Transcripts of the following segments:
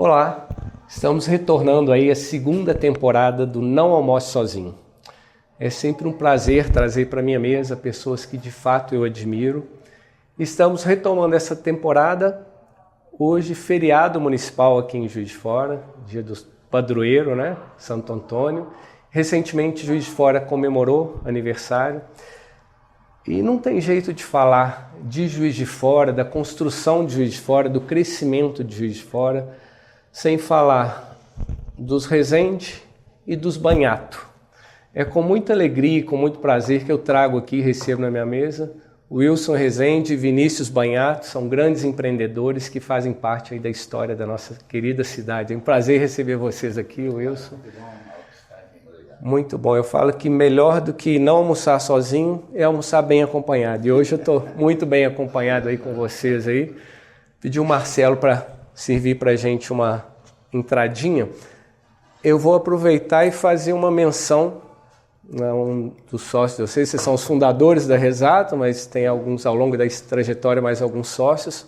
Olá, estamos retornando aí à segunda temporada do Não Almoce Sozinho. É sempre um prazer trazer para minha mesa pessoas que de fato eu admiro. Estamos retomando essa temporada, hoje feriado municipal aqui em Juiz de Fora, dia do padroeiro, né? Santo Antônio. Recentemente Juiz de Fora comemorou aniversário. E não tem jeito de falar de Juiz de Fora, da construção de Juiz de Fora, do crescimento de Juiz de Fora, sem falar dos Rezende e dos Banhato. É com muita alegria e com muito prazer que eu trago aqui e recebo na minha mesa Wilson Rezende e Vinícius Banhato, são grandes empreendedores que fazem parte aí da história da nossa querida cidade. É um prazer receber vocês aqui, Wilson. Muito bom. Eu falo que melhor do que não almoçar sozinho é almoçar bem acompanhado. E hoje eu estou muito bem acompanhado aí com vocês aí. Pedi o Marcelo para servir para a gente uma entradinha. Eu vou aproveitar e fazer uma menção a um dos sócios de vocês. Vocês são os fundadores da Resato, mas tem alguns ao longo da trajetória, mais alguns sócios.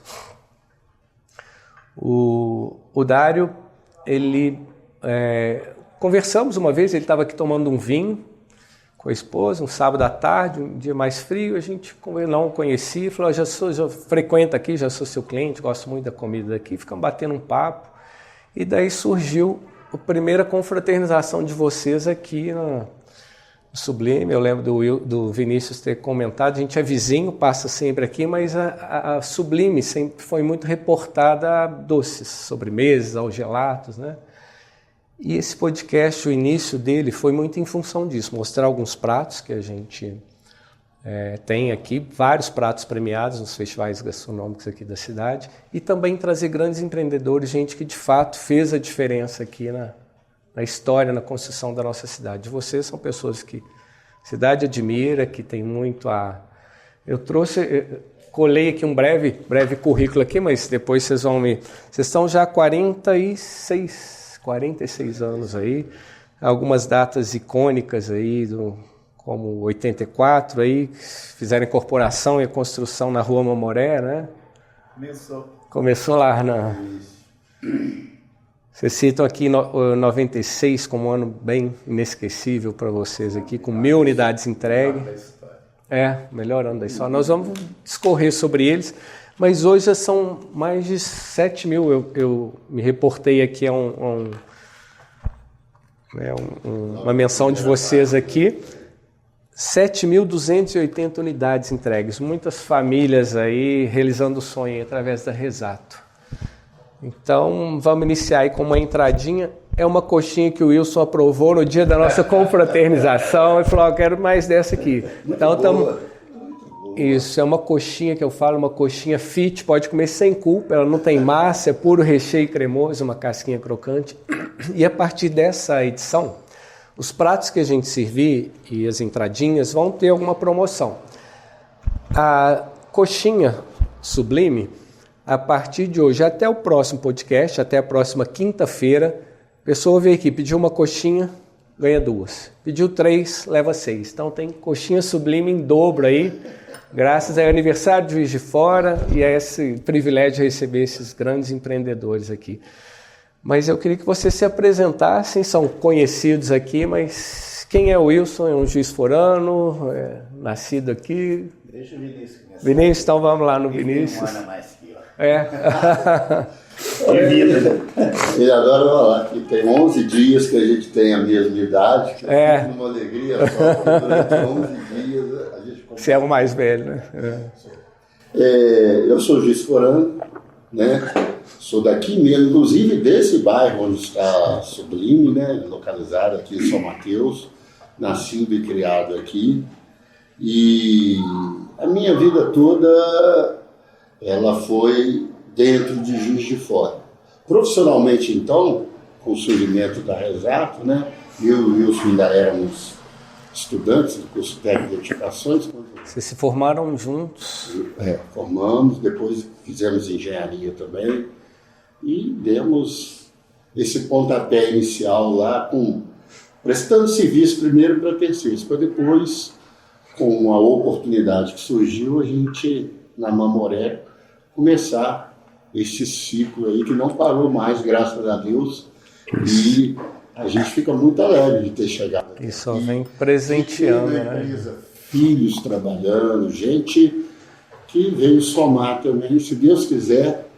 O Dário, ele... conversamos uma vez, ele estava aqui tomando um vinho com a esposa, um sábado à tarde, um dia mais frio, a gente não o conhecia, falou, já frequento aqui, já sou seu cliente, gosto muito da comida daqui, ficamos batendo um papo, e daí surgiu a primeira confraternização de vocês aqui no Sublime. Eu lembro do Vinícius ter comentado, a gente é vizinho, passa sempre aqui, mas a Sublime sempre foi muito reportada a doces, sobremesas, aos gelatos, né? E esse podcast, o início dele foi muito em função disso, mostrar alguns pratos que a gente tem aqui, vários pratos premiados nos festivais gastronômicos aqui da cidade, e também trazer grandes empreendedores, gente que de fato fez a diferença aqui na história, na construção da nossa cidade. Vocês são pessoas que a cidade admira, que tem muito a... colei aqui um breve currículo aqui, mas depois vocês vão me... Vocês estão já há 46 anos aí, algumas datas icônicas aí, como 84 aí, fizeram incorporação e construção na Rua Mamoré, né? Começou lá na... Vocês citam aqui 96 como um ano bem inesquecível para vocês aqui, com 1.000 unidades entregues. Melhor ano da história. Nós vamos discorrer sobre eles, mas hoje já são mais de 7 mil. Eu me reportei aqui a uma menção de vocês aqui. 7.280 unidades entregues. Muitas famílias aí realizando o sonho através da Resato. Então, vamos iniciar aí com uma entradinha. É uma coxinha que o Wilson aprovou no dia da nossa confraternização e falou, eu quero mais dessa aqui. Então, estamos... Isso, é uma coxinha que eu falo, uma coxinha fit, pode comer sem culpa, ela não tem massa, é puro recheio cremoso, uma casquinha crocante. E a partir dessa edição, os pratos que a gente servir e as entradinhas vão ter alguma promoção. A coxinha Sublime, a partir de hoje até o próximo podcast, até a próxima quinta-feira, a pessoa veio aqui, pediu uma coxinha, ganha 2. Pediu 3, leva 6. Então tem coxinha Sublime em dobro aí, graças ao aniversário de Juiz de Fora e a esse privilégio de receber esses grandes empreendedores aqui. Mas eu queria que vocês se apresentassem, são conhecidos aqui, mas quem é o Wilson? É um juiz forano, nascido aqui. Deixa o Vinícius começar. Vinícius, então vamos lá no Vinícius. Tem um ano mais que eu. Ele adora falar que tem 11 dias que a gente tem a mesma idade, que eu fico numa alegria só, porque durante 11 dias a gente... Você é o mais velho, né? Eu sou juiz forano, né? Sou daqui mesmo, inclusive desse bairro onde está a Sublime, né? Localizado aqui em São Mateus, nascido e criado aqui. E a minha vida toda ela foi dentro de Juiz de Fora. Profissionalmente, então, com o surgimento da Resato, né? Eu e o Wilson ainda éramos estudantes do curso técnico de edificações. Vocês se formaram juntos? Formamos, depois fizemos engenharia também e demos esse pontapé inicial lá, prestando serviço primeiro para terceiros, para depois, com a oportunidade que surgiu, a gente, na Mamoré, começar esse ciclo aí que não parou mais, graças a Deus. E a gente fica muito alegre de ter chegado aqui. E só vem presenteando, né? Empresa, filhos trabalhando, gente que veio somar também. Se Deus quiser,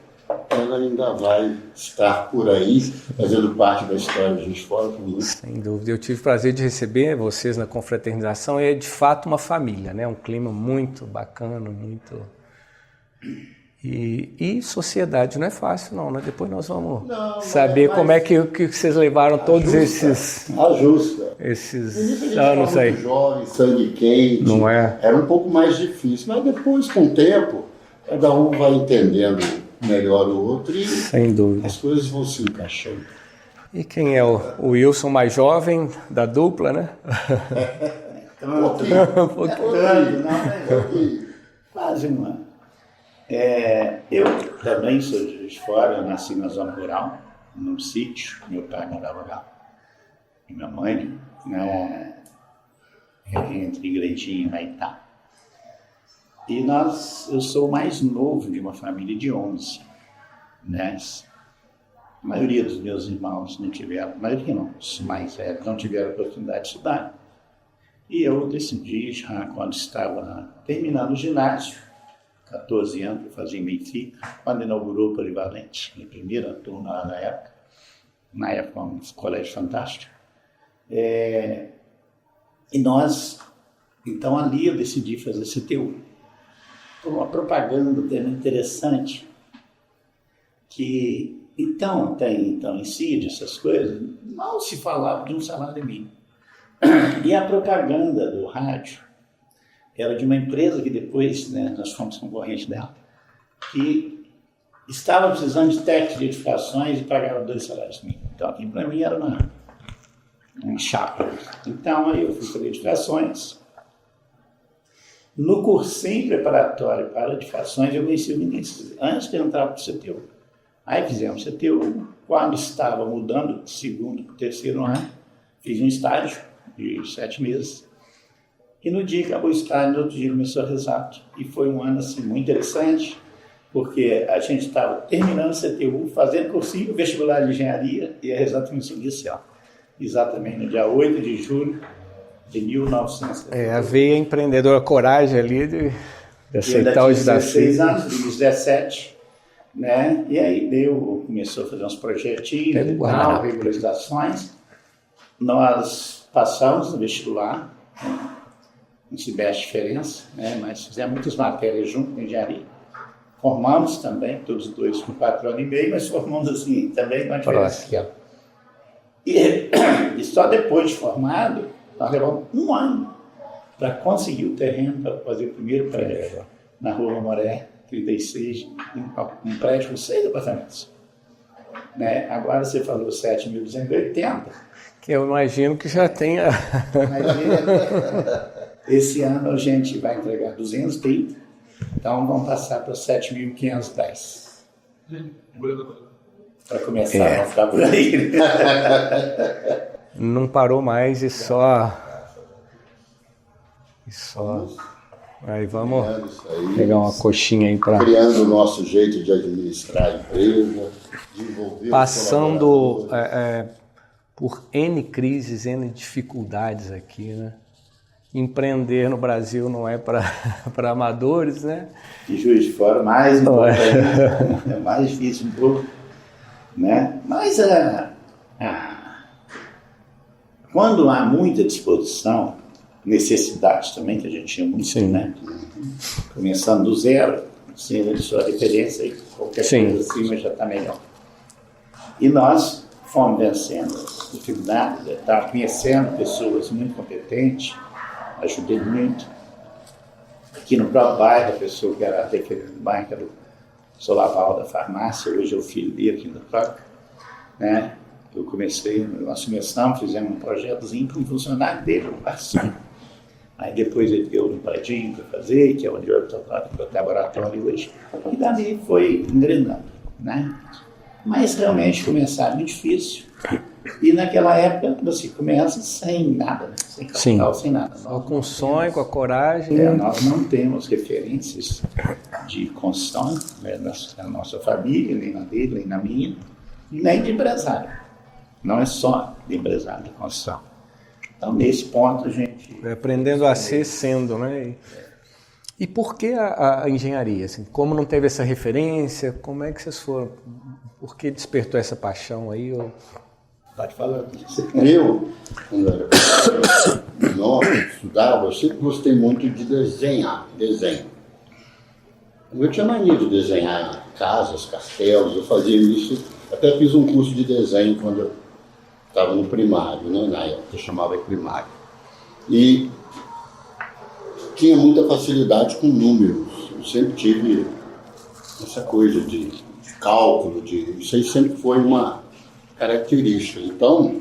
ela ainda vai estar por aí, fazendo parte da história de Juiz de Fora comigo. Sem dúvida. Eu tive o prazer de receber vocês na confraternização. É de fato uma família, né? Um clima muito bacana, muito... E sociedade não é fácil não, né? Depois nós vamos saber como é que vocês levaram todos esses anos aí. Jovem, sangue quente, não é? Era um pouco mais difícil, mas depois, com o tempo, cada um vai entendendo melhor o outro e sem dúvida. As coisas vão se encaixando. E quem é o Wilson mais jovem da dupla, né? Um pouquinho. Quase um ano. Eu também sou de Juiz de Fora, eu nasci na zona rural, num sítio, meu pai morava lá, e minha mãe, né, entre Igrejinha e Maitá. E eu sou o mais novo de uma família de 11, né? A maioria dos meus irmãos não tiveram, a maioria não, os mais velhos não tiveram a oportunidade de estudar. E eu decidi, já quando estava terminando o ginásio, 14 anos, eu fazia em Benfica, quando inaugurou o Polivalente, minha primeira turma na época um colégio fantástico. E nós, então ali eu decidi fazer CTU. Uma propaganda interessante, que então incide essas coisas, mal se falava de um salário mínimo. E a propaganda do rádio era de uma empresa que depois, né, nós fomos concorrente dela, que estava precisando de técnicos de edificações e pagava 2 salários mínimos. Então, aqui para mim era um chapa. Então, aí eu fui para edificações. No cursinho preparatório para edificações, eu conheci o Vinícius, antes de entrar para o CTU. Aí fizemos CTU. Quando estava mudando de segundo para o terceiro ano, fiz um estágio de 7 meses. E no dia que acabou o estágio, no outro dia começou a Resato. E foi um ano assim, muito interessante, porque a gente estava terminando o CTU, fazendo cursinho, vestibular de engenharia, e a Resato começou assim, ó, exatamente no dia 8 de julho de 1900. A veia empreendedora, coragem ali de aceitar os desafios. 16 anos, de 17, né? E aí começou a fazer uns projetinhos, regularizações. Nós passamos no vestibular, né? Não se vê a diferença, né? Mas fizemos muitas matérias junto com engenharia. Formamos também, todos dois com 4 anos e meio, mas formamos assim também com a diferença que ela. E só depois de formado, nós levamos 1 ano para conseguir o terreno para fazer o primeiro prédio na Rua Mamoré, 36, um prédio com 6 apartamentos. Né? Agora você falou 7.280. Que eu imagino que já tenha. Esse ano a gente vai entregar 230, então vamos passar para 7.510. Para começar a ficar por aí. Não parou mais e só. Aí vamos pegar uma coxinha aí para. Criando o nosso jeito de administrar a empresa, desenvolver. Passando por N crises, N dificuldades aqui, né? Empreender no Brasil não é para amadores, né? E Juiz de Fora, mais importante, é mais difícil um pouco, né? Mas quando há muita disposição, necessidade também, que a gente tinha muito, né? Começando do zero, sem a sua referência, e qualquer coisa acima já está melhor. E nós fomos vencendo as dificuldades, estava conhecendo pessoas muito competentes, ajudei muito. Aqui no próprio bairro, a pessoa que era a referente do bairro, que era o Solaval da farmácia, hoje é o filho dele aqui no próprio, né? Nós começamos, fizemos um projetozinho para um funcionário dele, um parceiro. Aí depois ele deu um prédio para fazer, que é onde eu estou no laboratório hoje. E dali foi engrenando, né? Mas realmente começar é muito difícil. E naquela época você começa sem nada, né? Sem capital, sem nada. Só com o sonho, com a coragem. Nós não temos referências de construção, né, na nossa família, nem na dele, nem na minha, nem de empresário. Não é só de empresário de construção. Então, nesse ponto, a gente... Aprendendo a ser sendo, né? E por que a engenharia? Assim, como não teve essa referência, como é que vocês foram? Por que despertou essa paixão aí? Pode falar. Eu, quando era menor, estudava, eu sempre gostei muito de desenho. Eu tinha mania de desenhar casas, castelos, eu fazia isso, até fiz um curso de desenho quando eu estava no primário, né? Na época eu chamava de primário. E tinha muita facilidade com números, eu sempre tive essa coisa de cálculo, isso aí sempre foi uma característica. Então,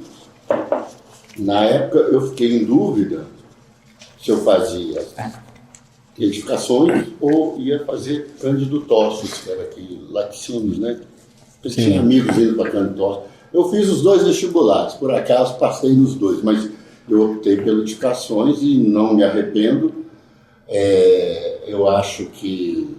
na época eu fiquei em dúvida se eu fazia edificações ou ia fazer Cândido Tostes, que era aqui, Laticínios, né? Eu tinha amigos indo para Cândido Tostes. Eu fiz os dois vestibulares, por acaso passei nos dois, mas eu optei pelas edificações e não me arrependo. Eu acho que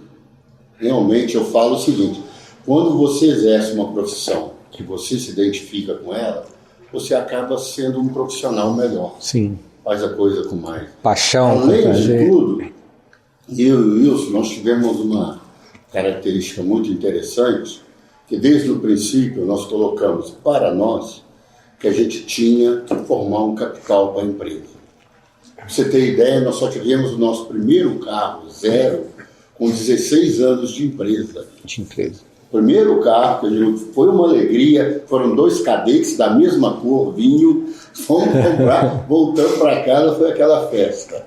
realmente eu falo o seguinte: quando você exerce uma profissão que você se identifica com ela, você acaba sendo um profissional melhor. Sim. Faz a coisa com mais paixão. Além de tudo, eu e o Wilson, nós tivemos uma característica muito interessante, que desde o princípio nós colocamos para nós que a gente tinha que formar um capital para a empresa. Pra você ter ideia, nós só tivemos o nosso primeiro carro, zero, com 16 anos de empresa. Primeiro carro, que foi uma alegria, foram 2 cadetes da mesma cor, vinho, fomos comprar, voltando para casa, foi aquela festa.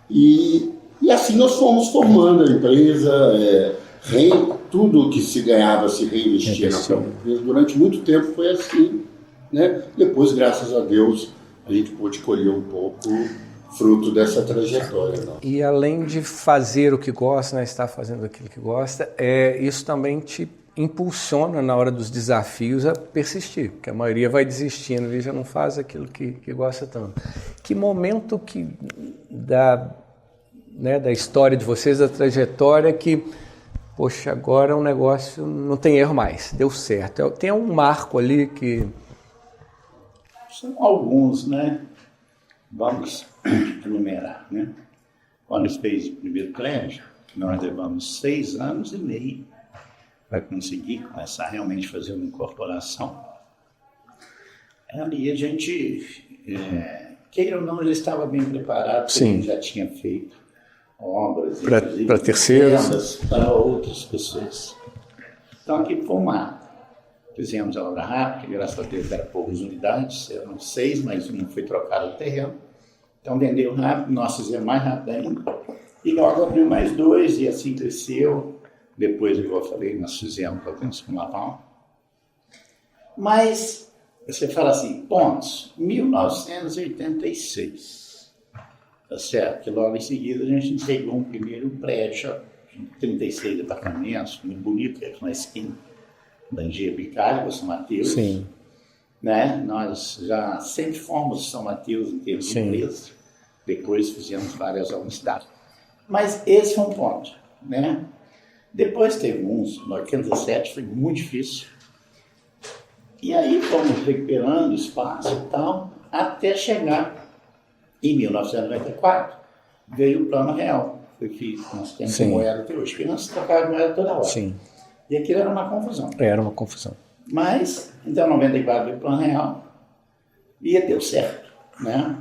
E assim nós fomos formando a empresa, tudo que se ganhava se reinvestia na própria empresa. Durante muito tempo foi assim, né? Depois, graças a Deus, a gente pôde colher um pouco fruto dessa trajetória. Não? E além de fazer o que gosta, né, estar fazendo aquilo que gosta, isso também te impulsiona na hora dos desafios a persistir, porque a maioria vai desistindo e já não faz aquilo que gosta tanto. Que momento da história de vocês, da trajetória, que, poxa, agora o negócio não tem erro mais, deu certo. Tem um marco ali que... São alguns, né? Vamos enumerar, né? Quando fez o primeiro prédio, nós levamos 6 anos e meio para conseguir começar realmente a fazer uma incorporação. Ali a gente, queira ou não, já estava bem preparado, porque a gente já tinha feito obras para terceiros, para outras pessoas. Então aqui foi um marco. Fizemos a obra rápida, que graças a Deus eram poucas unidades, eram 6, mas uma foi trocada o terreno. Então vendeu rápido, nós fizemos mais rápido ainda. E logo abriu mais 2 e assim cresceu. Depois, igual eu falei, nós fizemos para o Carnaval. Mas, você fala assim, pontos, 1986. Tá certo? Que logo em seguida a gente entregou um primeiro prédio, 36 apartamentos, muito bonito, na esquina da Engenharia Bicalho, São Mateus. Sim. Né? Nós já sempre fomos São Mateus em termos de empresa. Depois fizemos várias universidades. Mas esse foi um ponto, né? Depois teve uns, no 87 foi muito difícil. E aí fomos recuperando espaço e tal, até chegar em 1994, veio o Plano Real. Foi feito, nós temos moeda até hoje, porque nós trocávamos moeda toda hora. Sim. E aquilo era uma confusão. Era uma confusão. Mas, então, em 94 veio o Plano Real e deu certo, né?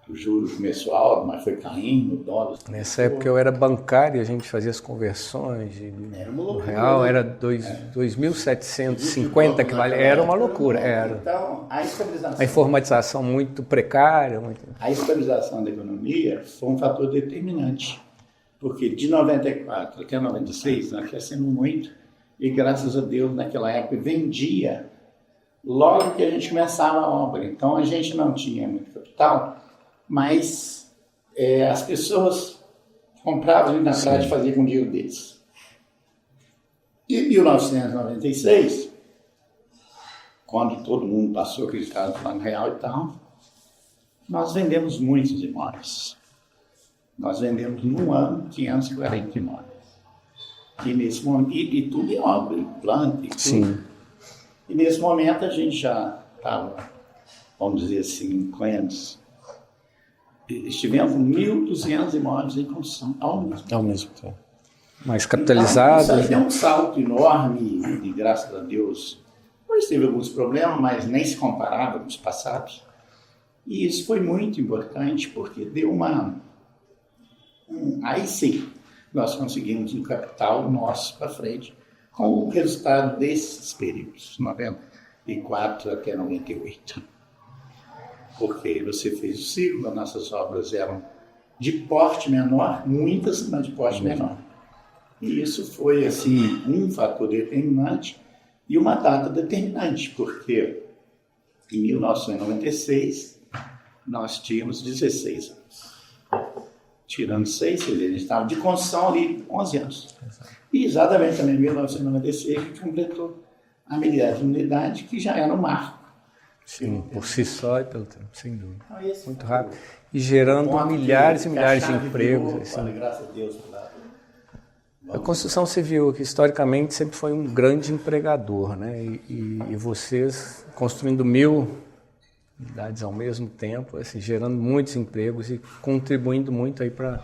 O juros começou alto, mas foi caindo, o dólar... Nessa época eu era bancário, a gente fazia as conversões no real, era 2.750 que valia, era uma loucura. Era. Então, a informatização muito precária. A estabilização da economia foi um fator determinante, porque de 94 até 96 nós crescemos muito e, graças a Deus, naquela época vendia logo que a gente começava a obra. Então, a gente não tinha muito capital, mas as pessoas compravam na praia e faziam com o dinheiro deles. E em 1996, quando todo mundo passou a acreditar no plano real e tal, nós vendemos muitos imóveis. Nós vendemos num ano 540 imóveis. E nesse momento, e tudo em obra, em planta e tudo. Sim. E nesse momento a gente já estava, vamos dizer assim, clientes. Estivemos com 1.200 imóveis em construção ao mesmo tempo. Mais capitalizados. Então, isso aí deu um salto enorme e, graças a Deus, depois teve alguns problemas, mas nem se comparava com os passados. E isso foi muito importante, porque deu aí sim, nós conseguimos um capital nosso para frente, com o resultado desses períodos, 94 até 98. Porque você fez o ciclo, as nossas obras eram de porte menor, muitas, mas de porte menor. E isso foi, assim, um fator determinante e uma data determinante, porque em 1996 nós tínhamos 16 anos. Tirando 6, a gente estava de construção ali 11 anos. E exatamente também em 1996 a gente completou a milésima unidade, que já era um marco. Sim, por si só e pelo tempo, sem dúvida. Então, muito rápido. E gerando milhares e milhares de empregos. Assim. Graças a Deus. A construção civil, que historicamente sempre foi um grande empregador, né? E vocês construindo 1.000 unidades ao mesmo tempo, assim, gerando muitos empregos e contribuindo muito aí para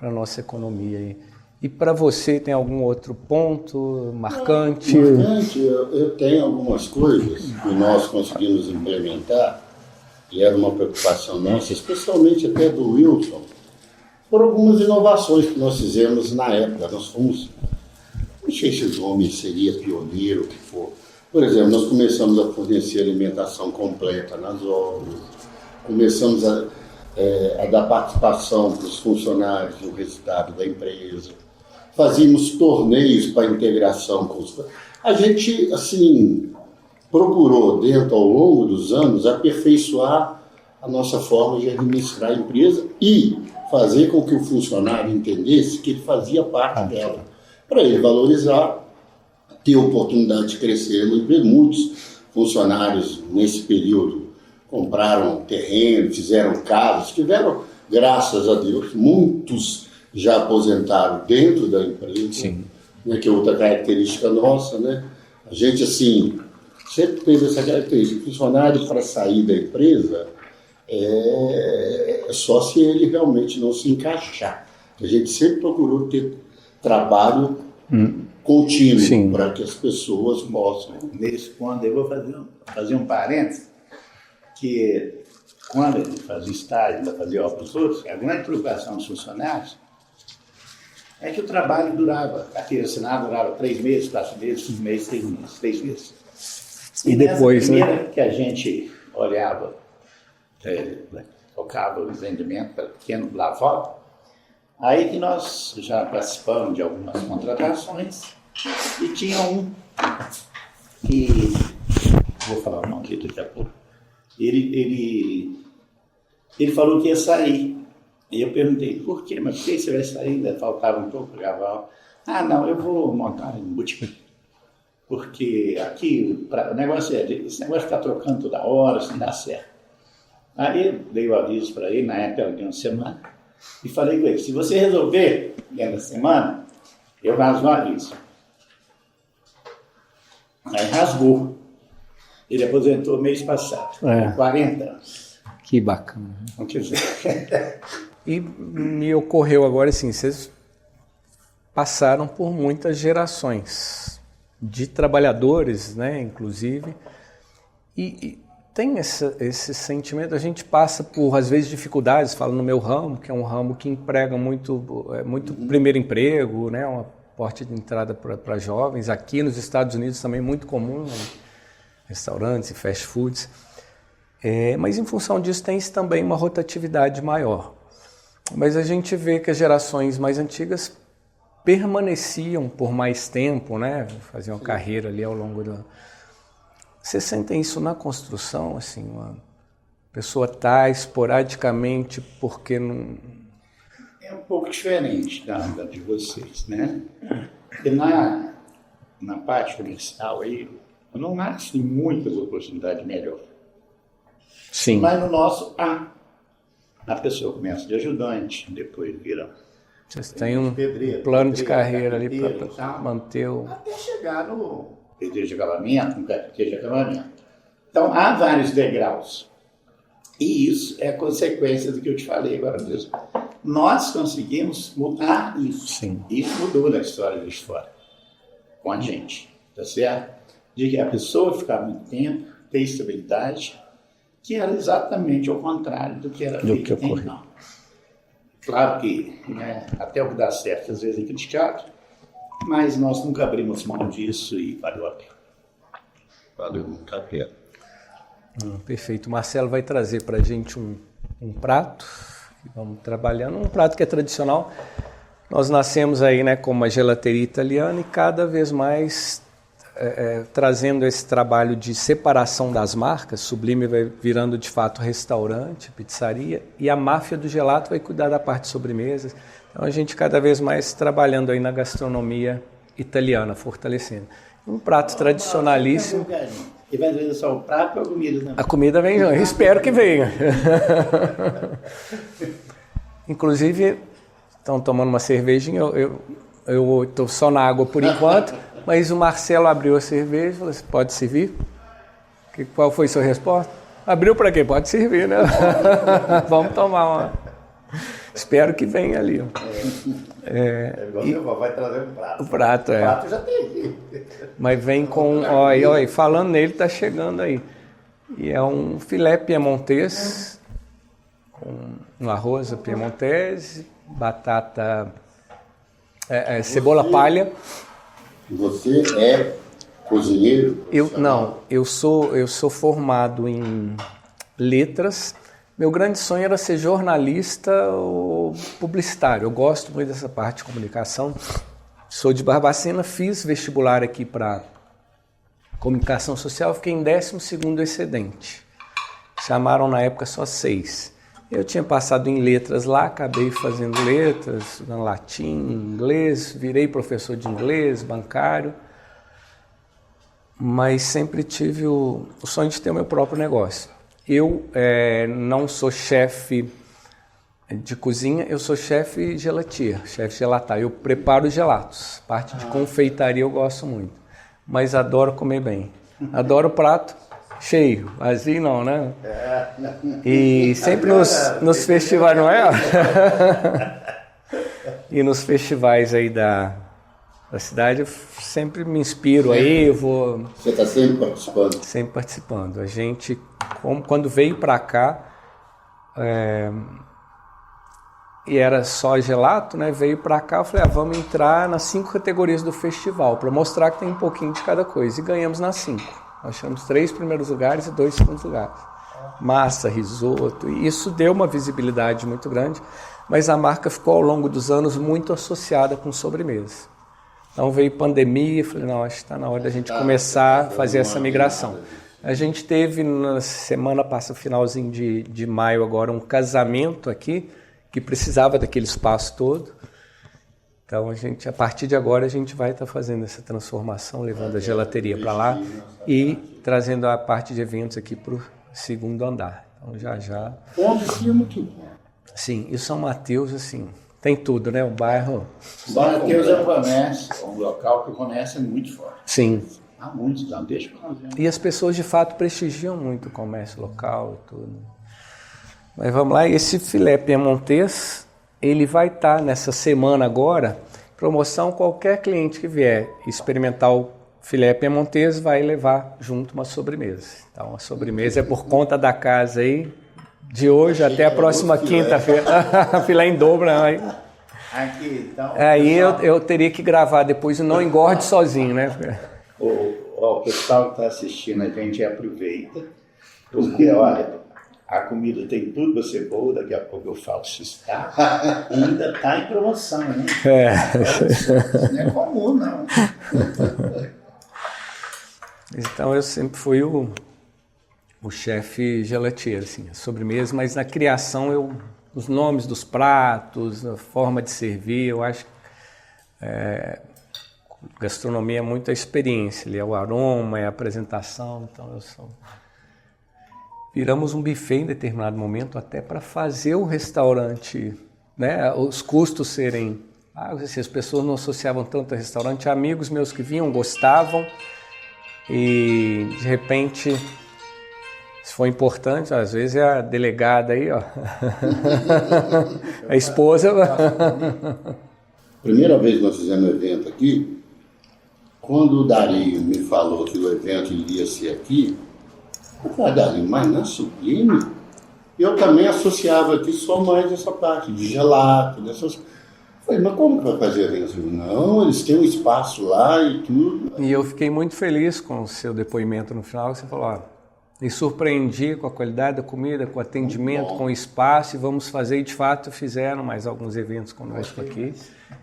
a nossa economia. Aí. E para você, tem algum outro ponto marcante? Marcante, eu tenho algumas coisas que nós conseguimos implementar, e era uma preocupação nossa, especialmente até do Wilson, por algumas inovações que nós fizemos na época. Nós fomos, não sei se o nome seria pioneiro, o que for. Por exemplo, nós começamos a fornecer alimentação completa nas obras, começamos a dar participação para os funcionários no resultado da empresa, fazíamos torneios para integração com os... A gente, assim, procurou, dentro ao longo dos anos, aperfeiçoar a nossa forma de administrar a empresa e fazer com que o funcionário entendesse que ele fazia parte dela, para ele valorizar, ter oportunidade de crescer no emprego. Muitos funcionários, nesse período, compraram terreno, fizeram casas, tiveram, graças a Deus, muitos já aposentaram dentro da empresa, né, que é outra característica nossa, né? A gente, assim, sempre teve essa característica. O funcionário, para sair da empresa, é só se ele realmente não se encaixar. A gente sempre procurou ter trabalho contínuo para que as pessoas possam. Nesse ponto, eu vou fazer um parênteses, que quando ele fazia estágio, ainda fazia obras para os outros, a grande preocupação dos funcionários é que o trabalho durava, a carteira assinada durava 3 meses, 4 meses, 5 meses, 6 meses. E depois, né? Que a gente olhava, tocava o vendimento para pequeno lavado, aí que nós já participamos de algumas contratações e tinha um que, vou falar o nome dele daqui a pouco, ele falou que ia sair. E eu perguntei, por quê? Mas por que você vai sair? Ainda faltava um pouco para gravar. Ah, não, eu vou montar um boutique. Porque aqui, o negócio esse negócio de ficar trocando toda hora, isso não dá certo. Aí eu dei o aviso para ele, na época de uma semana, e falei com ele, se você resolver dentro da semana, eu rasgo o aviso. Aí rasgou. Ele aposentou mês passado, com 40 anos. Que bacana. Não quer dizer. E me ocorreu agora, assim, vocês passaram por muitas gerações de trabalhadores, né, inclusive, e tem esse sentimento, a gente passa por, às vezes, dificuldades, falo no meu ramo, que é um ramo que emprega muito primeiro emprego, né, uma porta de entrada para jovens, aqui nos Estados Unidos também muito comum, né, restaurantes e fast foods, mas em função disso tem-se também uma rotatividade maior. Mas a gente vê que as gerações mais antigas permaneciam por mais tempo, né? Faziam carreira ali ao longo do... Vocês sentem isso na construção? Assim, uma pessoa está esporadicamente porque não... É um pouco diferente da de vocês, né? Porque na parte comercial aí, No Max tem muitas oportunidades melhor. Sim. Mas no nosso, a pessoa começa de ajudante, depois vira... Vocês têm um pedreiro, plano de carreira ali carpinteiro, para manter o... até chegar no pedreiro de acabamento, no carpinteiro de acabamento. Então, há vários degraus. E isso é consequência do que eu te falei agora mesmo. Nós conseguimos mudar isso. Sim. Isso mudou na história da história com a gente, tá certo? De que a pessoa ficar muito tempo, ter estabilidade, que era exatamente o contrário do que era feito então. Claro que até o que dá certo às vezes é criticado, mas nós nunca abrimos mão disso e valeu a pena. Valeu muito a pena. Perfeito. O Marcelo vai trazer para a gente um prato, vamos trabalhando, um prato que é tradicional. Nós nascemos aí, né, com uma gelateria italiana e cada vez mais trazendo esse trabalho de separação das marcas. Sublime vai virando de fato restaurante, pizzaria, e a máfia do gelato vai cuidar da parte de sobremesas. Então a gente cada vez mais trabalhando aí na gastronomia italiana, fortalecendo. Um prato tradicionalíssimo. E vai trazer só o prato ou a comida? Né? A comida vem, eu espero que venha. Inclusive, estão tomando uma cervejinha, eu estou só na água por enquanto, mas o Marcelo abriu a cerveja e falou assim, pode servir? Qual foi a sua resposta? Abriu para quê? Pode servir, né? Vamos tomar uma. Espero que venha ali. Vai trazer um prato. O prato, O prato já tem aqui. Mas vem com... Olha, falando nele, está chegando aí. E é um filé piemontês, com um arroz piemontese, batata... cebola palha. Você é cozinheiro? Eu sou formado em letras. Meu grande sonho era ser jornalista ou publicitário. Eu gosto muito dessa parte de comunicação. Sou de Barbacena, fiz vestibular aqui para comunicação social, fiquei em 12º excedente. Chamaram na época só 6. Eu tinha passado em letras lá, acabei fazendo letras, estudando latim, inglês, virei professor de inglês, bancário, mas sempre tive o sonho de ter o meu próprio negócio. Eu não sou chefe de cozinha, eu sou chefe gelatier, chefe gelatário. Eu preparo gelatos, parte de confeitaria eu gosto muito, mas adoro comer bem. Adoro prato cheio, vazio não, né? E sempre nos festivais, não é? E nos festivais aí da cidade eu sempre me inspiro aí, eu vou... Você está sempre participando? Sempre participando. A gente, quando veio para cá, e era só gelato, né? Veio para cá, eu falei, vamos entrar nas 5 categorias do festival, para mostrar que tem um pouquinho de cada coisa. E ganhamos nas 5. Nós tivemos 3 primeiros lugares e 2 segundos lugares. Massa, risoto, e isso deu uma visibilidade muito grande, mas a marca ficou ao longo dos anos muito associada com sobremesas. Então veio pandemia, eu falei, não, acho que está na hora da gente começar a fazer essa migração. A gente teve na semana passada, finalzinho de maio agora, um casamento aqui, que precisava daquele espaço todo. Então a partir de agora a gente vai estar fazendo essa transformação, levando a gelateria para lá e trazendo a parte de eventos aqui para o 2º andar. Então já. Onde sim é muito bom. Sim, e São Mateus, assim, tem tudo, né? O bairro... São Mateus é um comércio, um local que o comércio é muito forte. Sim. Há muitos, então deixa para nós ver. E as pessoas de fato prestigiam muito o comércio local e tudo. Mas vamos lá, esse filé piemontês, ele vai estar nessa semana agora, promoção, qualquer cliente que vier experimentar o filé piemontês vai levar junto uma sobremesa. Então a sobremesa é por conta da casa aí, de hoje até a próxima quinta-feira. Filé em dobro, aí. Aqui, então, Aí eu teria que gravar depois e não engorde sozinho, né? O pessoal que está assistindo a gente aproveita, porque olha, a comida tem tudo para ser boa, daqui a pouco eu falo se está, ainda está em promoção, né? Isso não é comum, não. Então eu sempre fui o chefe gelatier, assim, a sobremesa, mas na criação os nomes dos pratos, a forma de servir, eu acho Gastronomia é muita experiência, é o aroma, é a apresentação, então viramos um buffet em determinado momento até para fazer o restaurante, né, os custos serem... as pessoas não associavam tanto a restaurante, amigos meus que vinham gostavam e de repente isso foi importante, às vezes é a delegada aí, ó, a esposa. Primeira vez que nós fizemos um evento aqui, quando o Dario me falou que o evento iria ser aqui, eu falei, Dario, mas na Sublime, eu também associava aqui só mais essa parte de gelato, dessas. Falei, mas como que vai fazer evento? Não, eles têm um espaço lá e tudo. E eu fiquei muito feliz com o seu depoimento no final, que você falou, ó, me surpreendi com a qualidade da comida, com o atendimento, com o espaço, e vamos fazer, e de fato fizeram mais alguns eventos conosco aqui.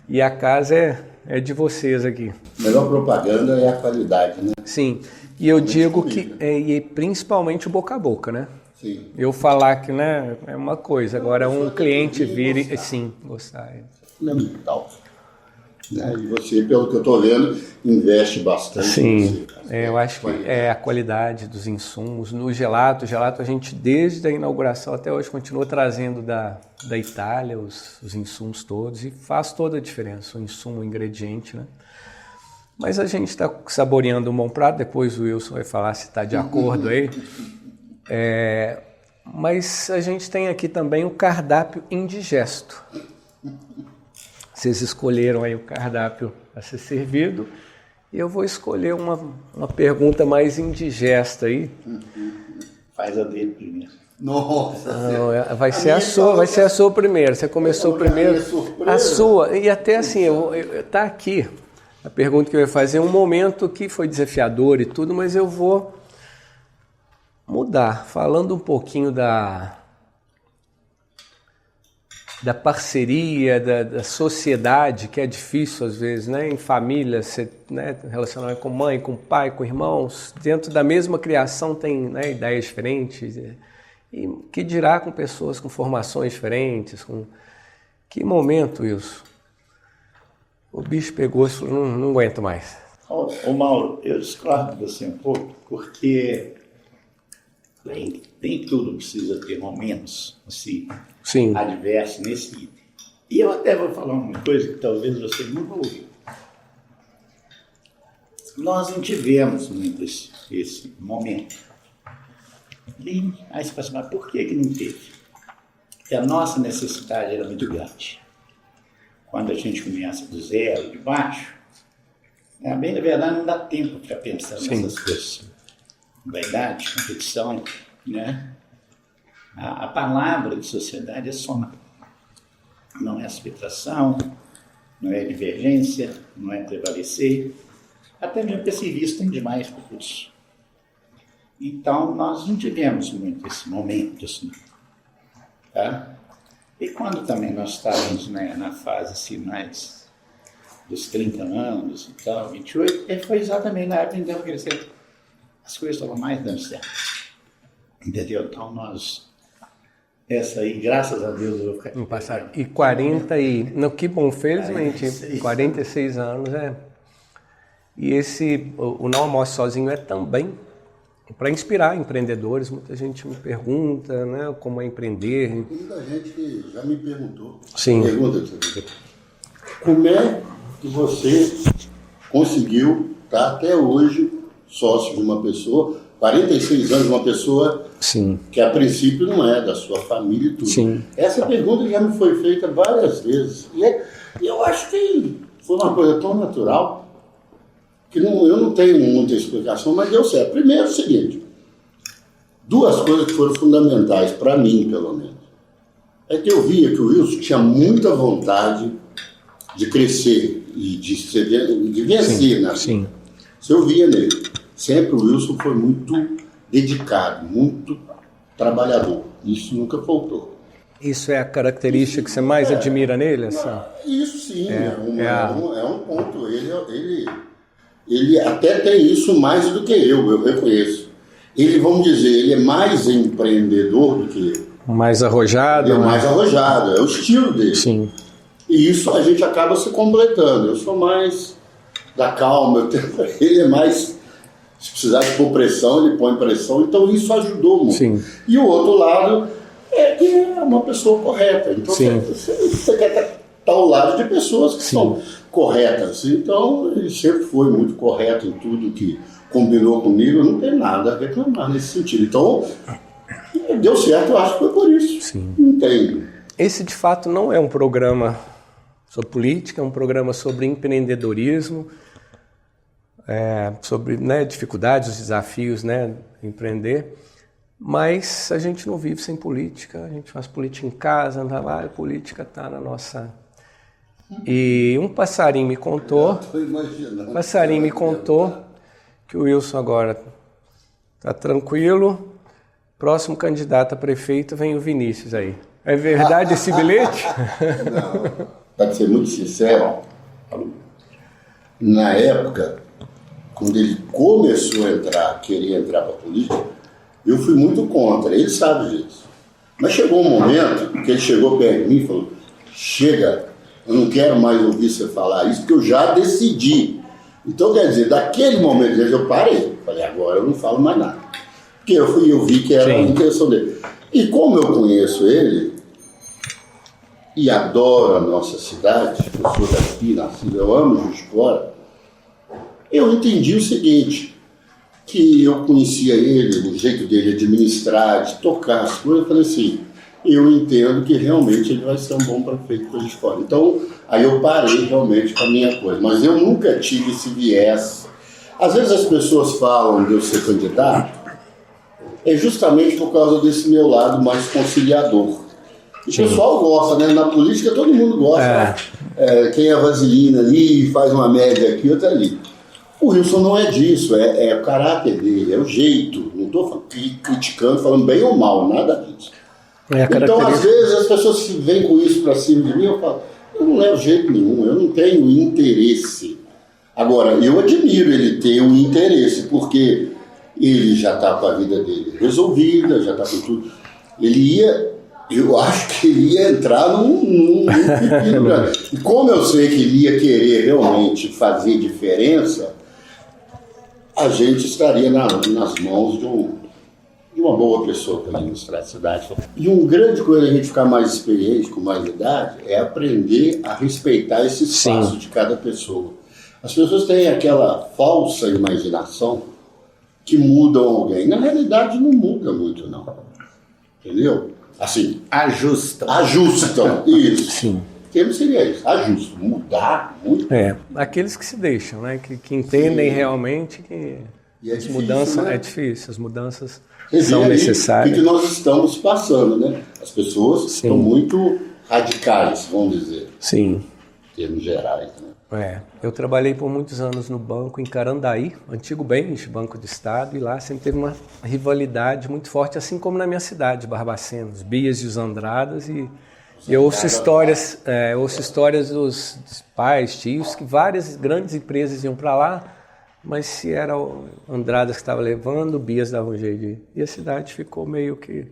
E a casa é de vocês aqui. A melhor propaganda é a qualidade, né? Sim, e eu digo que, e principalmente o boca a boca, né? Sim. Eu falar que, né, é uma coisa, agora um cliente vir e, sim, gostar. Fundamental. Né? E você, pelo que eu estou vendo, investe bastante. Sim, eu acho que é a qualidade dos insumos. No gelato a gente desde a inauguração até hoje continua trazendo da Itália os insumos todos e faz toda a diferença, o insumo, o ingrediente, né? Mas a gente está saboreando um bom prato, depois o Wilson vai falar se está de acordo aí. Mas a gente tem aqui também o cardápio indigesto. Vocês escolheram aí o cardápio a ser servido e eu vou escolher uma pergunta mais indigesta aí. Faz a dele primeiro. Nossa! Não, vai ser a sua primeiro. Você começou primeiro. A sua. E até assim, tá aqui a pergunta que eu ia fazer, um momento que foi desafiador e tudo, mas eu vou mudar, falando um pouquinho da parceria, da sociedade, que é difícil às vezes, né? Em família, você, né, relacionamento com mãe, com pai, com irmãos, dentro da mesma criação tem, né, ideias diferentes, e que dirá com pessoas com formações diferentes, Que momento, Wilson? O bicho pegou e falou, não aguento mais. Ô Mauro, eu discordo de você um pouco, porque nem tudo precisa ter momentos assim, Sim. adversos nesse item. E eu até vou falar uma coisa que talvez você nunca ouviu. Nós não tivemos muito esse momento. E aí você fala assim, mas por que não teve? Porque a nossa necessidade era muito grande. Quando a gente começa do zero, de baixo, bem, na verdade não dá tempo para pensar nessas coisas. Vaidade, competição, né? A palavra de sociedade é soma. Não é subtração, não é divergência, não é prevalecer. Até mesmo pessimismo tem demais por isso. Então, nós não tivemos muito esse momento, assim. Tá? E quando também nós estávamos, né, na fase assim, mais dos 30 anos e tal, 28, foi exatamente na época em que eu crescer. As coisas estavam mais dando certo. Entendeu? Então essa aí, graças a Deus, eu vou ficar... No passado. E 40 e... Não, que bom, felizmente. 46 anos, E o Não Almoce Sozinho é também para inspirar empreendedores. Muita gente me pergunta, né, como é empreender. Muita gente já me perguntou. Sim. Pergunta, como é que você conseguiu estar até hoje sócio de uma pessoa, 46 anos, uma pessoa Sim. que a princípio não é da sua família e tudo. Sim. Essa pergunta já me foi feita várias vezes. E eu acho que foi uma coisa tão natural que eu não tenho muita explicação, mas deu certo. Primeiro, é o seguinte, duas coisas que foram fundamentais, para mim, pelo menos. É que eu via que o Wilson tinha muita vontade de crescer e de vencer, né? Sim. Isso eu via nele. Sempre o Wilson foi muito dedicado, muito trabalhador. Isso nunca faltou. Isso é a característica que você mais admira nele? Isso sim, é um ponto. Ele até tem isso mais do que eu reconheço. Ele, vamos dizer, ele é mais empreendedor do que eu. Mais arrojado? Ele é mais arrojado, é o estilo dele. Sim. E isso a gente acaba se completando. Eu sou mais da calma. Ele é mais, se precisar de pôr pressão, ele põe pressão, então isso ajudou muito. Sim. E o outro lado é que é uma pessoa correta. Então você quer estar ao lado de pessoas que são corretas. Então ele sempre foi muito correto em tudo que combinou comigo, eu não tenho nada a reclamar nesse sentido. Então, deu certo, eu acho que foi por isso. Sim. Não tem. Esse, de fato, não é um programa sobre política, é um programa sobre empreendedorismo, sobre dificuldades, os desafios, empreender. Mas a gente não vive sem política, a gente faz política em casa, anda lá, a política está na nossa... E um passarinho me contou que o Wilson agora está tranquilo, próximo candidato a prefeito vem o Vinícius aí. É verdade esse bilhete? Não, para ser muito sincero, na época, quando ele começou a querer entrar para a política, eu fui muito contra, ele sabe disso. Mas chegou um momento que ele chegou perto de mim e falou, chega, eu não quero mais ouvir você falar isso, porque eu já decidi. Então, quer dizer, daquele momento eu parei. Falei, agora eu não falo mais nada. Porque eu vi que era a intenção dele. E como eu conheço ele, e adoro a nossa cidade, eu sou daqui, nascido, eu amo Juiz de Fora, eu entendi o seguinte, que eu conhecia ele, o jeito dele administrar, de tocar as coisas, eu falei assim, eu entendo que realmente ele vai ser um bom prefeito para Juiz de Fora. Então, aí eu parei realmente com a minha coisa. Mas eu nunca tive esse viés. Às vezes as pessoas falam de eu ser candidato, é justamente por causa desse meu lado mais conciliador. E o pessoal gosta, né? Na política todo mundo gosta. Quem é vaselina ali, faz uma média aqui, outra ali. O Wilson não é disso, é o caráter dele, é o jeito. Não estou criticando, falando bem ou mal, nada disso. Então, às vezes, as pessoas que vêm com isso para cima de mim, eu falo, eu não levo jeito nenhum, eu não tenho interesse. Agora, eu admiro ele ter um interesse, porque ele já está com a vida dele resolvida, já está com tudo. Eu acho que ele ia entrar num pepino grande. E como eu sei que ele ia querer realmente fazer diferença, a gente estaria nas mãos de uma boa pessoa para administrar a cidade. E uma grande coisa a gente ficar mais experiente, com mais idade, é aprender a respeitar esse espaço de cada pessoa. As pessoas têm aquela falsa imaginação que mudam alguém. Na realidade, não muda muito, não. Entendeu? Assim, ajustam, isso. Sim. O termo seria isso, ajustam, mudar muito. Aqueles que se deixam, né? Que entendem realmente que as mudanças, né? É difícil, as mudanças são necessárias. O que nós estamos passando, né? As pessoas estão muito radicais, vamos dizer. Sim. Em termos gerais, né? Eu trabalhei por muitos anos no banco em Carandaí, antigo Bens, Banco do Estado, e lá sempre teve uma rivalidade muito forte, assim como na minha cidade, Barbacena, os Bias e os Andradas, e eu ouço histórias dos pais, tios, que várias grandes empresas iam para lá, mas se era o Andradas que estava levando, o Bias dava um jeito de ir, e a cidade ficou meio que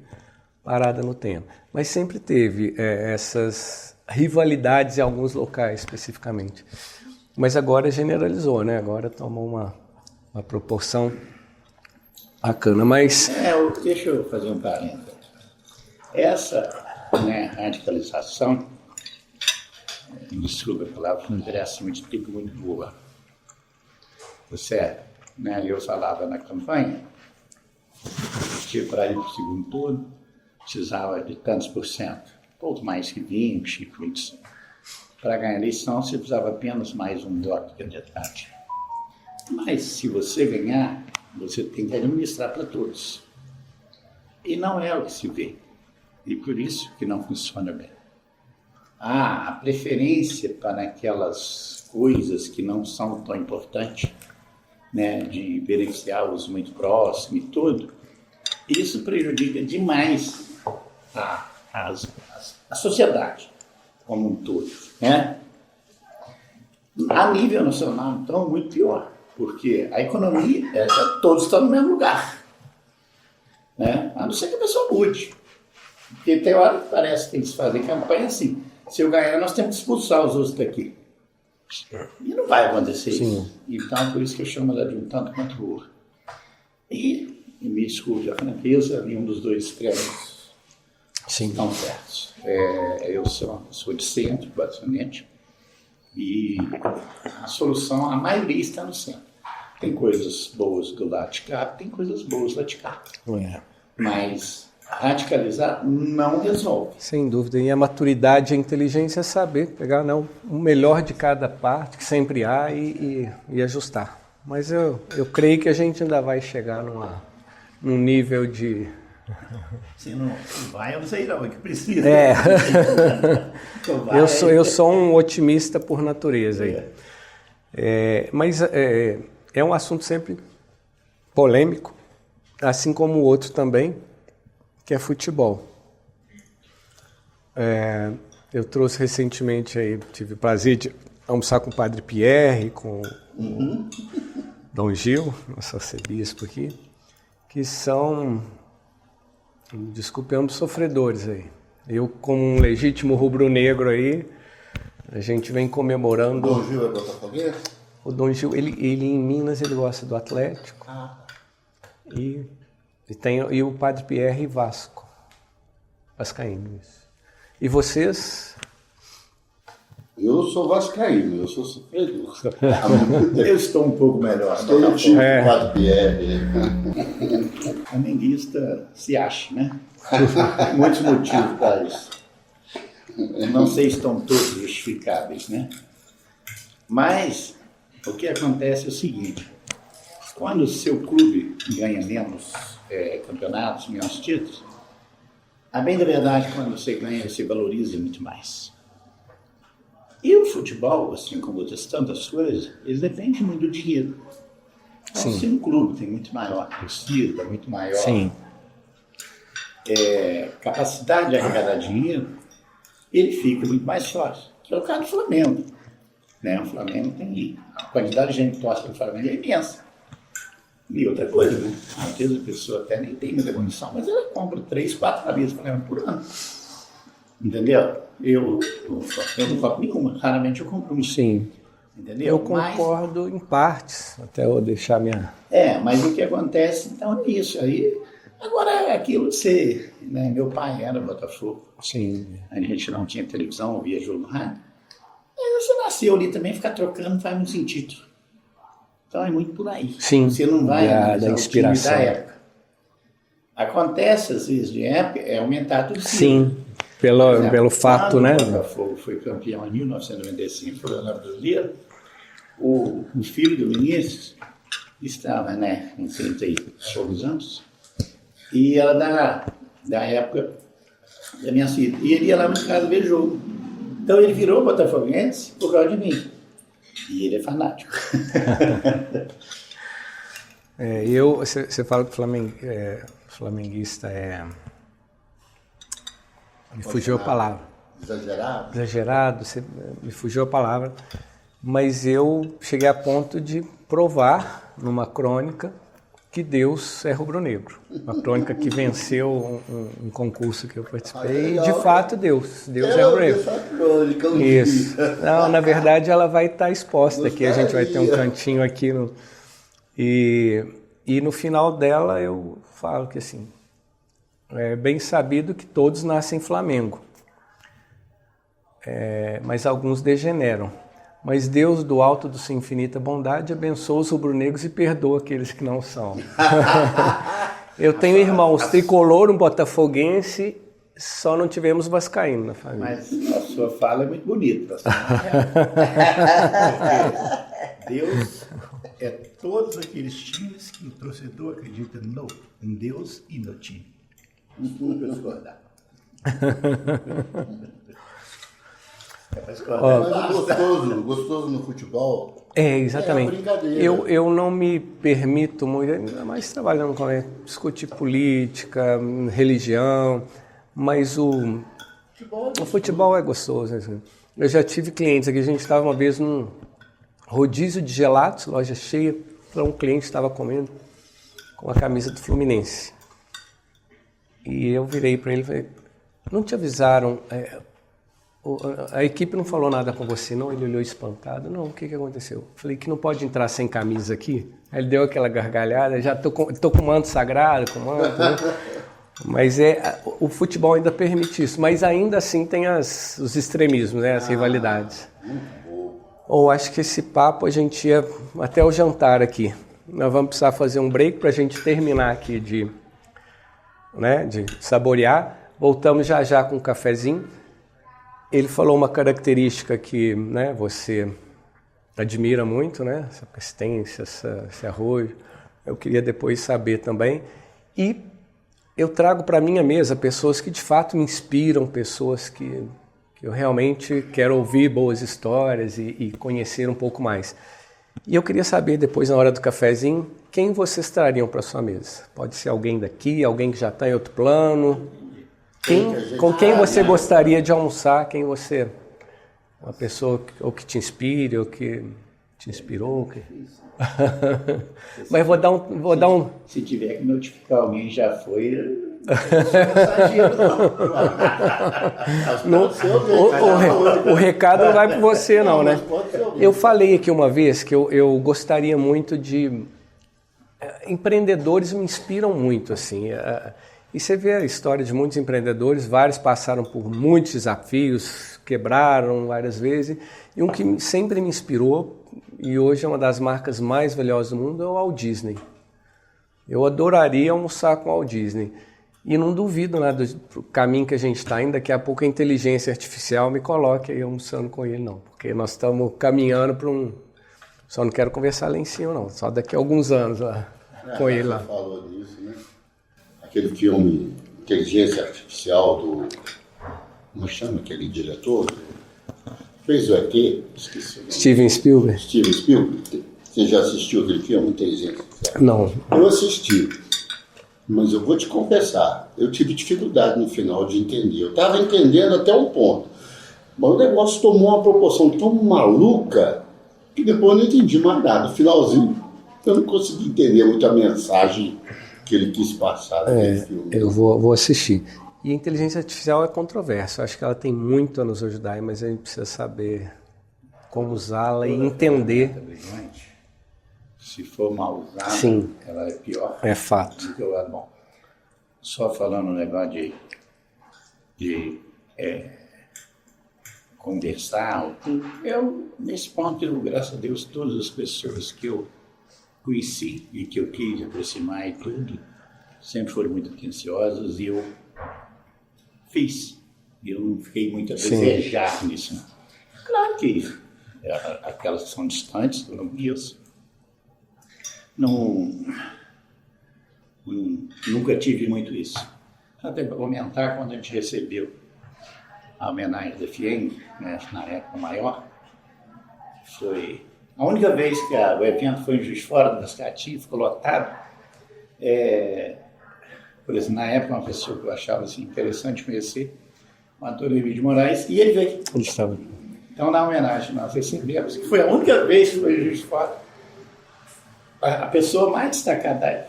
parada no tempo. Mas sempre teve essas rivalidades em alguns locais, especificamente. Mas agora generalizou, né? Agora tomou uma proporção bacana, mas... Deixa eu fazer um parênteses. Essa radicalização, desculpa a palavra, não interessa muito, fica muito boa. Você, eu falava na campanha, que para ir para o segundo turno, precisava de tantos por cento. Pouco mais que 20, 25. Para ganhar a eleição, você precisava apenas mais um voto de candidato. Mas, se você ganhar, você tem que administrar para todos. E não é o que se vê. E por isso que não funciona bem. A preferência para aquelas coisas que não são tão importantes, de beneficiar os muito próximos e tudo, isso prejudica demais a sociedade como um todo, A nível nacional, então, muito pior, porque a economia, todos estão no mesmo lugar, A não ser que a pessoa mude. Porque tem hora que parece que tem que se fazer campanha assim, se eu ganhar, nós temos que expulsar os outros daqui. E não vai acontecer Sim. isso. Então, por isso que eu chamo ela de um tanto quanto o outro. E me desculpe a franqueza, nenhum dos dois extremos estão certos. Eu sou de centro, basicamente, e a solução, a maioria está no centro. Tem coisas boas do lado de cá, tem coisas boas do lado de cá. Mas radicalizar não resolve. Sem dúvida. E a maturidade e a inteligência é saber pegar o melhor de cada parte, que sempre há, e ajustar. Mas eu creio que a gente ainda vai chegar num nível de... Se não vai, eu não sei não, é que precisa. Eu sou um otimista por natureza. Mas é um assunto sempre polêmico, assim como o outro também, que é futebol. Eu trouxe recentemente, tive o prazer de almoçar com o Padre Pierre, com o Dom Gil, nosso arcebispo aqui, que são, desculpe, ambos sofredores aí. Eu, como um legítimo rubro-negro aí, a gente vem comemorando... O Dom Gil é botafoguense? O Dom Gil, ele em Minas, ele gosta do Atlético. E o Padre Pierre Vasco. Vascaíno, isso. E vocês? Eu sou vascaíno, eu sou sofredor. Eu estou um pouco melhor. Estou no time do Padre Pierre. Flamenguista se acha, né? Muitos motivos para isso. Não sei se estão todos justificáveis, né? Mas o que acontece é o seguinte: quando o seu clube ganha menos campeonatos, menos títulos, a bem da verdade, quando você ganha, você valoriza muito mais. E o futebol, assim como outras tantas coisas, ele depende muito do dinheiro. Então, se um clube tem muito maior torcida, muito maior capacidade de arrecadar dinheiro, ele fica muito mais forte. Que é o caso do Flamengo. Né? O Flamengo tem... A quantidade de gente que torce para o Flamengo é imensa. E outra coisa, né? Às vezes a pessoa até nem tem muita condição, mas ela compra 3, 4 camisas do Flamengo por ano. Entendeu? Eu não compro nenhuma, raramente eu compro uma. Sim. Entendeu? Eu concordo em partes, até eu deixar minha... mas o que acontece, então, é isso. Aí, agora, aquilo você... Né? Meu pai era Botafogo. Sim. A gente não tinha televisão, ouvia jogo no rádio. Aí você nasceu ali também, ficar trocando não faz muito sentido. Então é muito por aí. Sim. Você não vai da inspiração. Da época. Acontece, às vezes, de época, aumentar tudo. Sim. Pelo fato, né? O Botafogo foi campeão em 1995, foi o brasileiro. O filho do Vinícius estava, né, com 30 e poucos anos, e ela da época da minha filha. E ele ia lá no casa ver jogo. Então ele virou botafoguense por causa de mim. E ele é fanático. Você fala que flamenguista me fugiu a palavra. Exagerado, me fugiu a palavra. Mas eu cheguei a ponto de provar numa crônica que Deus é rubro-negro. Uma crônica que venceu um concurso que eu participei e, de fato, Deus é rubro-negro. Isso. Não, na verdade, ela vai estar exposta aqui. A gente vai ter um cantinho aqui. E no final dela eu falo que, assim, é bem sabido que todos nascem Flamengo. Mas alguns degeneram. Mas Deus, do alto de sua infinita bondade, abençoa os rubro-negros e perdoa aqueles que não são. Eu tenho irmãos tricolor, um botafoguense, só não tivemos vascaíno na família. Mas a sua fala é muito bonita. Deus é todos aqueles times que o torcedor acredita em Deus e no time. Desculpa eu discordar. Mas o gostoso no futebol exatamente. É uma brincadeira. Eu não me permito muito, ainda mais trabalhando com discutir política, religião, mas o futebol é gostoso. Assim. Eu já tive clientes aqui, a gente estava uma vez num rodízio de gelatos, loja cheia, um cliente estava comendo com a camisa do Fluminense. E eu virei para ele e falei, não te avisaram... A equipe não falou nada com você, não? Ele olhou espantado. Não, o que aconteceu? Falei que não pode entrar sem camisa aqui. Aí ele deu aquela gargalhada, já tô com manto sagrado, com manto, né? Mas o futebol ainda permite isso, mas ainda assim tem os extremismos, né? As rivalidades. Ou acho que esse papo a gente ia até o jantar aqui. Nós vamos precisar fazer um break para a gente terminar aqui de saborear. Voltamos já com um cafezinho. Ele falou uma característica que, né, você admira muito, né? Essa persistência, esse arrojo. Eu queria depois saber também. E eu trago para a minha mesa pessoas que de fato me inspiram, pessoas que eu realmente quero ouvir boas histórias e conhecer um pouco mais. E eu queria saber depois, na hora do cafezinho, quem vocês trariam para sua mesa. Pode ser alguém daqui, alguém que já está em outro plano. Com quem você gostaria de almoçar? Quem você... Uma pessoa que te inspire, ou que te inspirou. Mas vou dar um... Se tiver que notificar alguém, já foi... O recado não vai para você, não, né? Eu falei aqui uma vez que eu gostaria muito de... Empreendedores me inspiram muito, assim. E você vê a história de muitos empreendedores, vários passaram por muitos desafios, quebraram várias vezes. E um que sempre me inspirou, e hoje é uma das marcas mais valiosas do mundo, é o Walt Disney. Eu adoraria almoçar com o Walt Disney. E não duvido nada do caminho que a gente está indo. Daqui a pouco a inteligência artificial me coloque aí almoçando com ele, não. Porque nós estamos caminhando para um... Só não quero conversar lá em cima, não. Só daqui a alguns anos lá, com ele lá. Você falou disso, né? Aquele filme Inteligência Artificial do... Como chama aquele diretor? Fez o ET? Esqueci o nome. Steven Spielberg? Steven Spielberg. Você já assistiu aquele filme Inteligência Artificial? Não. Eu assisti. Mas eu vou te confessar, eu tive dificuldade no final de entender. Eu estava entendendo até um ponto. Mas o negócio tomou uma proporção tão maluca que depois eu não entendi mais nada. No finalzinho, eu não consegui entender muito a mensagem que ele quis passar naquele filme. Eu vou assistir. E a inteligência artificial é controversa. Eu acho que ela tem muito a nos ajudar, mas a gente precisa saber como usá-la e entender. Se for mal usada, sim, ela é pior. É fato. Do que o lado bom. Só falando um negócio de conversar, eu, nesse ponto, graças a Deus, todas as pessoas que eu conheci e que eu quis aproximar e tudo, sempre foram muito atenciosas e eu fiz. Eu não fiquei muito a desejar nisso. Né? Claro que aquelas que são distantes, eu não conheço. Nunca tive muito isso. Até para comentar, quando a gente recebeu a homenagem da FIEM, né, na época maior, foi a única vez que o evento foi em Juiz de Fora, das Catinhas, ficou lotado. Por exemplo, na época, uma pessoa que eu achava assim, interessante conhecer, o Antônio Emílio de Moraes, e ele veio. Ele estava. Então, na homenagem, nós recebemos, que foi a única vez que foi em Juiz de Fora. A pessoa mais destacada,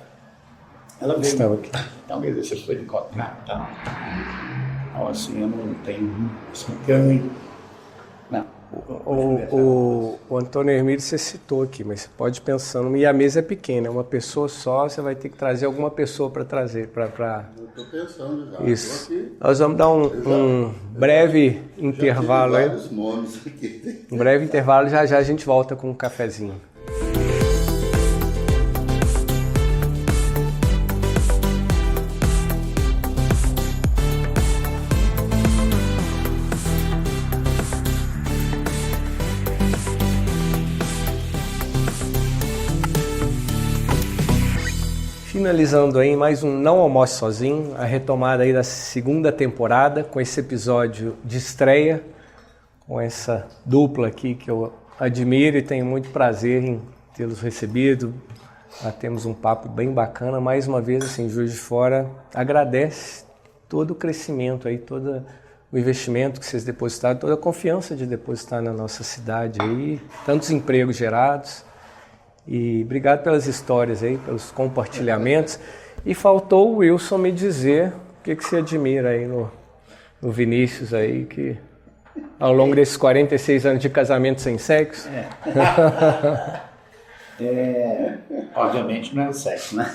ela veio. Estava aqui. Então, quer dizer, você foi encontrar, tá? Então, assim, eu não tenho assim, não. O Antônio Hermílio você citou aqui, mas você pode ir pensando, e a mesa é pequena, é uma pessoa só, você vai ter que trazer alguma pessoa para trazer. Eu estou pensando já. Isso. Nós vamos dar um breve intervalo aí. Um breve intervalo, já a gente volta com um cafezinho. Finalizando aí mais um Não Almoce Sozinho, a retomada aí da segunda temporada, com esse episódio de estreia, com essa dupla aqui que eu admiro e tenho muito prazer em tê-los recebido. Já temos um papo bem bacana. Mais uma vez, assim, Juiz de Fora agradece todo o crescimento aí, todo o investimento que vocês depositaram, toda a confiança de depositar na nossa cidade aí, tantos empregos gerados. E obrigado pelas histórias aí, pelos compartilhamentos. E faltou o Wilson me dizer o que você admira aí no Vinícius aí, que Ao longo desses 46 anos de casamento sem sexo? Obviamente não é o sexo, né?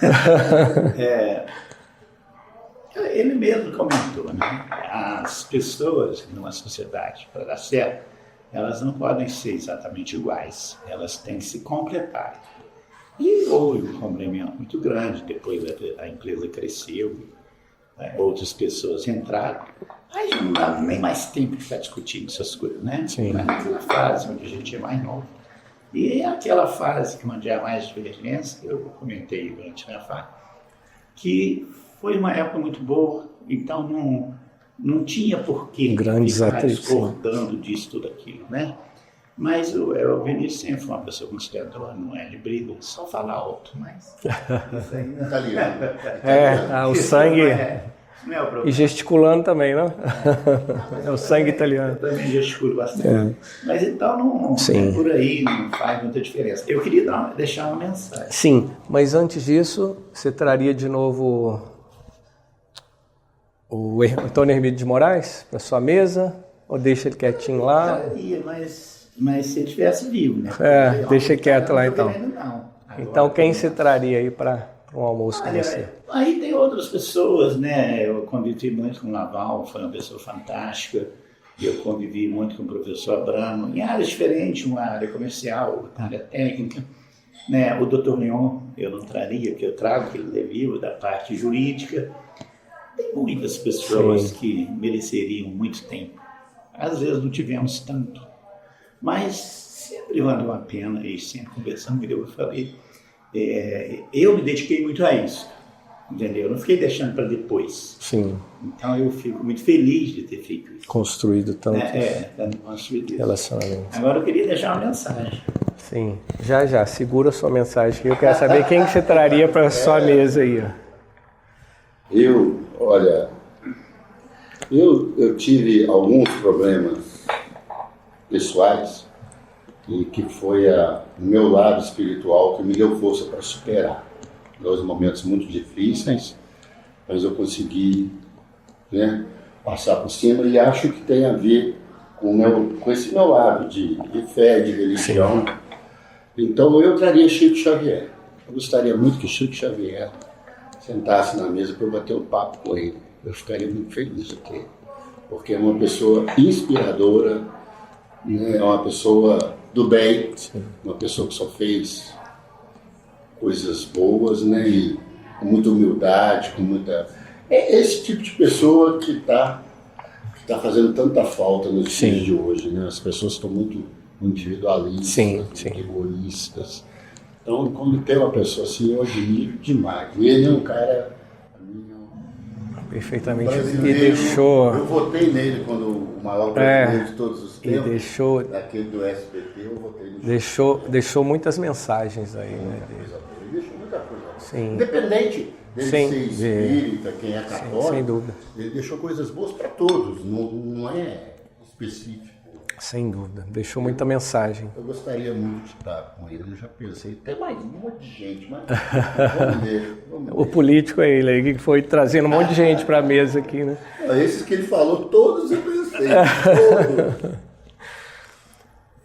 Ele mesmo comentou, né? As pessoas numa sociedade, para dar certo, elas não podem ser exatamente iguais, elas têm que se completar. E houve um problema muito grande, depois a empresa cresceu, né? Outras pessoas entraram, aí não dá nem mais tempo de ficar discutindo essas coisas, né? Sim. Naquela fase onde a gente é mais novo. E aquela fase que onde há mais divergência, eu comentei durante a fase, que foi uma época muito boa, então não tinha porquê ficar discordando disso, tudo aquilo, né? Mas o Vinícius sempre foi uma pessoa consideradora, não é de briga, só falar alto, mas isso aí não Italiano. O sangue... Não é o problema. E gesticulando também, não? É o sangue italiano. Eu também gesticulo bastante. Mas então não é por aí, não faz muita diferença. Eu queria deixar uma mensagem. Sim, mas antes disso, você traria de novo o Antônio Hermídio de Moraes para sua mesa? Ou deixa ele quietinho lá? Traria, mas se ele estivesse vivo, né? Deixa quieto lá então. Agora, então quem você traria aí para um almoço com você? Aí tem outras pessoas, né? Eu convivi muito com o Laval, foi uma pessoa fantástica. Eu convivi muito com o professor Abramo, em áreas diferentes, uma área comercial, uma área técnica. Né? O Dr. Leon, eu não traria, que eu trago, que ele é vivo, da parte jurídica. Tem muitas pessoas que mereceriam muito tempo. Às vezes não tivemos tanto. Mas sempre valeu a pena, e sempre conversando, como eu falei. Eu me dediquei muito a isso, entendeu? Eu não fiquei deixando para depois. Sim. Então eu fico muito feliz de ter feito isso. Construído tanto relacionamentos. Agora eu queria deixar uma mensagem. Sim, já, segura a sua mensagem. Eu quero saber quem que você traria para a sua mesa aí. Eu tive alguns problemas pessoais e que foi o meu lado espiritual que me deu força para superar. Dois momentos muito difíceis, mas eu consegui, né, passar por cima, e acho que tem a ver com esse meu lado de fé, de religião. Então eu traria Chico Xavier. Eu gostaria muito que Chico Xavier sentasse na mesa para eu bater um papo com ele. Eu ficaria muito feliz aqui, porque é uma pessoa inspiradora, né? É uma pessoa do bem, uma pessoa que só fez coisas boas, né? E com muita humildade, com muita... É esse tipo de pessoa que está fazendo tanta falta nos dias de hoje, né? As pessoas estão muito individualistas, muito egoístas. Então, quando tem uma pessoa assim, eu admiro demais. E ele é um cara... Perfeitamente. E deixou... Eu votei nele quando o maior presidente de todos os tempos, deixou... daquele do SBT, eu votei nele. Deixou muitas mensagens aí, né? Ele deixou muita coisa. Sim. Independente dele ser espírita, quem é católico, sem dúvida. Ele deixou coisas boas para todos, não é específico. Sem dúvida, deixou muita mensagem. Eu gostaria muito de estar com ele, eu já pensei, tem mais um monte de gente, mas vamos ver. O político é ele aí, que foi trazendo um monte de gente para a mesa aqui, né? Esses que ele falou, todos eu pensei, todos.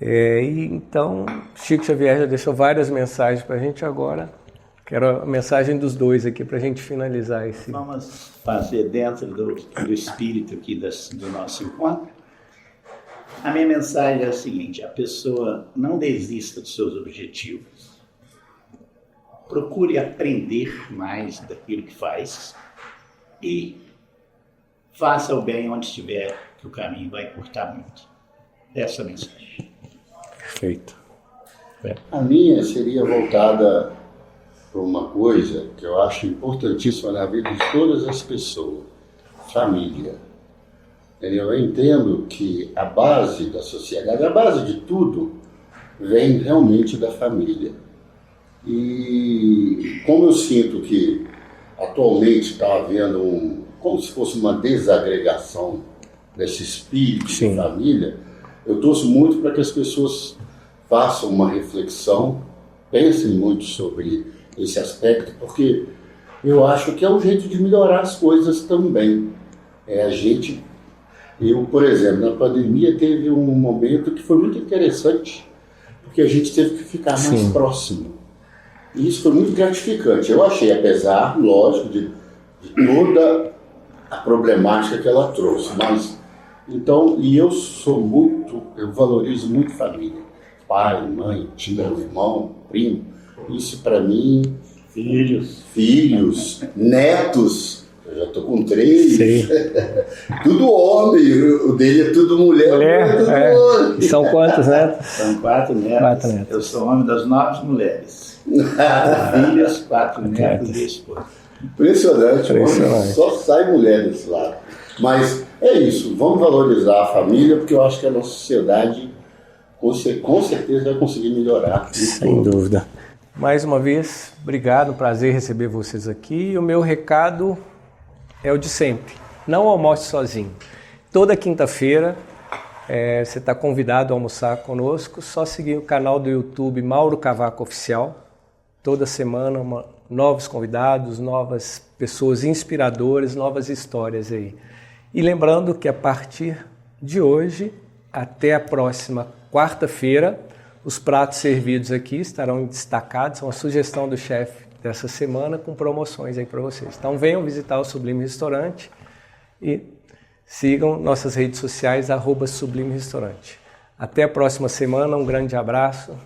E então, Chico Xavier já deixou várias mensagens para a gente agora. Quero a mensagem dos dois aqui para a gente finalizar esse... Vamos fazer dentro do espírito aqui do nosso encontro. A minha mensagem é a seguinte: a pessoa não desista dos seus objetivos. Procure aprender mais daquilo que faz e faça o bem onde estiver, que o caminho vai encurtar muito. Essa é a mensagem. Perfeito. A minha seria voltada para uma coisa que eu acho importantíssima na vida de todas as pessoas: família. Eu entendo que a base da sociedade, a base de tudo, vem realmente da família. E como eu sinto que atualmente está havendo como se fosse uma desagregação desse espírito de família, eu torço muito para que as pessoas façam uma reflexão, pensem muito sobre esse aspecto, porque eu acho que é um jeito de melhorar as coisas também. É a gente Eu, por exemplo, na pandemia teve um momento que foi muito interessante, porque a gente teve que ficar mais próximo. E isso foi muito gratificante. Eu achei, apesar, lógico, de toda a problemática que ela trouxe. Mas, então, e eu valorizo muito família. Pai, mãe, tio, irmão, primo. Isso para mim, filhos, netos. Eu já estou com 3. Tudo homem, o dele é tudo mulher. Mulher, é. São quantos netos? São 4 netos. Eu sou homem das 9 mulheres. 4 filhas, 4 netos e esposa. Impressionante. Só sai mulher desse lado. Mas é isso, vamos valorizar a família, porque eu acho que a nossa sociedade com certeza vai conseguir melhorar. Sem dúvida. Mais uma vez, obrigado, prazer receber vocês aqui. E o meu recado é o de sempre, não almoce sozinho. Toda quinta-feira você está convidado a almoçar conosco, só seguir o canal do YouTube Mauro Cavaco Oficial. Toda semana novos convidados, novas pessoas inspiradoras, novas histórias aí. E lembrando que a partir de hoje até a próxima quarta-feira, os pratos servidos aqui estarão destacados, são a sugestão do chefe dessa semana com promoções aí para vocês. Então venham visitar o Sublime Restaurante e sigam nossas redes sociais @Sublime Restaurante. Até a próxima semana, um grande abraço